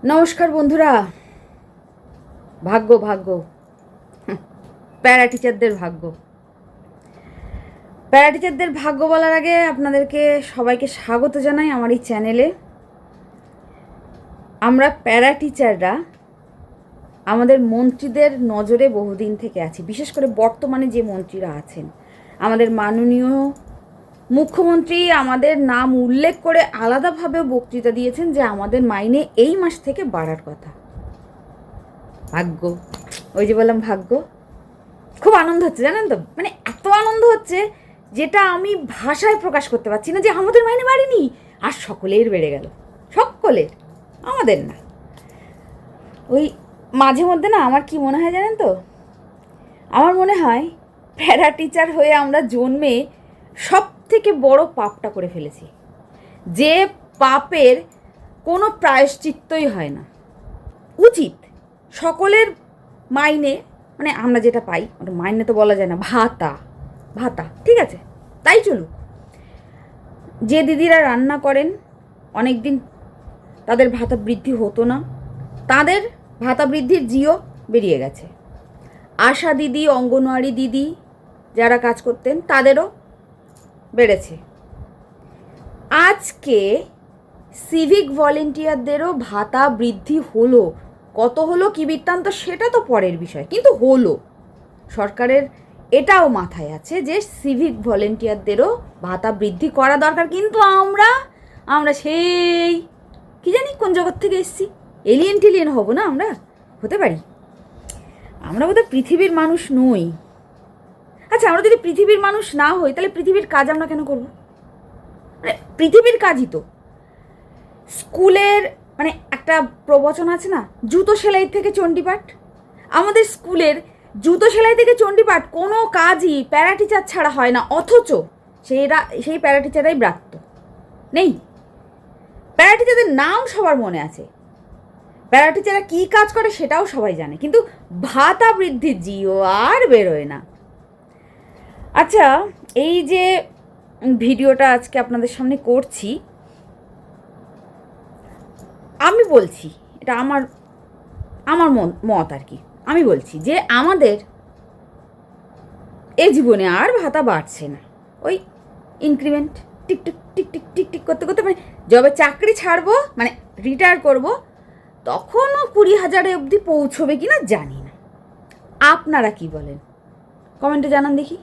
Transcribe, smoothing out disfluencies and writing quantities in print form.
নমস্কার বন্ধুরা। ভাগ্য ভাগ্য প্যারা টিচারদের ভাগ্য। প্যারা টিচারদের ভাগ্য বলার আগে আপনাদেরকে সবাইকে স্বাগত জানাই আমার এই চ্যানেলে। আমরা প্যারা টিচাররা আমাদের মন্ত্রীদের নজরে বহুদিন থেকে আছি, বিশেষ করে বর্তমানে যে মন্ত্রীরা আছেন। আমাদের মাননীয় মুখ্যমন্ত্রী আমাদের নাম উল্লেখ করে আলাদাভাবে বক্তৃতা দিয়েছেন যে আমাদের মাইনে এই মাস থেকে বাড়ার কথা। ভাগ্য, ওই যে বললাম ভাগ্য। খুব আনন্দ হচ্ছে জানেন তো, মানে এত আনন্দ হচ্ছে যেটা আমি ভাষায় প্রকাশ করতে পারছি না, যে আমাদের মাইনে বাড়েনি আর সকলের বেড়ে গেল। সকলের, আমাদের না। ওই মাঝে মধ্যে না আমার কি মনে হয় জানেন তো, আমার মনে হয় প্যারা টিচার হয়ে আমরা জন্মে সব থেকে বড় পাপটা করে ফেলেছি, যে পাপের কোনো প্রায়শ্চিত্তই হয় না। উচিত সকলের মাইনে, মানে আমরা যেটা পাই ওটা মাইনে তো বলা যায় না, ভাতা ভাতা ঠিক আছে, তাই চলুক। যে দিদিরা রান্না করেন অনেক দিন তাদের ভাতা বৃদ্ধি হতো না, তাদের ভাতা বৃদ্ধির জিও বেরিয়ে গেছে। আশা দিদি, অঙ্গনওয়াড়ি দিদি যারা কাজ করতেন তাদেরও বেড়েছে। আজকে সিভিক ভলেন্টিয়ারদেরও ভাতা বৃদ্ধি হলো। কত হলো কি বৃত্তান্ত সেটা তো পরের বিষয়, কিন্তু হলো। সরকারের এটাও মাথায় আছে যে সিভিক ভলেন্টিয়ারদেরও ভাতা বৃদ্ধি করা দরকার। কিন্তু আমরা সেই কি জানি কোন জগৎ থেকে এসছি, এলিয়েন টেলিয়েন হব না? আমরা হতে পারি, আমরা বোধহয় পৃথিবীর মানুষ নই। আচ্ছা, আমরা যদি পৃথিবীর মানুষ না হই তাহলে পৃথিবীর কাজ আমরা কেন করব? মানে পৃথিবীর কাজই তো স্কুলের, মানে একটা প্রবচন আছে না, জুতো সেলাই থেকে চণ্ডীপাঠ। আমাদের স্কুলের জুতো সেলাই থেকে চণ্ডীপাঠ কোনো কাজই প্যারা টিচার ছাড়া হয় না, অথচ সেই প্যারা টিচাররাই ব্রাত্য নেই। প্যারা টিচারদের নাম সবার মনে আছে, প্যারা টিচাররা কী কাজ করে সেটাও সবাই জানে, কিন্তু ভাতা বৃদ্ধির জিও আর বেরোয় না। আচ্ছা, এই যে ভিডিওটা আজকে আপনাদের সামনে করছি, আমি বলছি, এটা আমার মত আর কি। আমি বলছি যে আমাদের এই জীবনে আর ভাতা বাড়ছে না। ওই ইনক্রিমেন্ট টিকটিক টিকটিক টিকটিক করতে করতে, মানে যবে চাকরি ছাড়বো, মানে রিটায়ার করব, তখনও 20,000 অবধি পৌঁছবে কিনা জানি না। আপনারা কি বলেন? কমেন্টে জানান দেখি।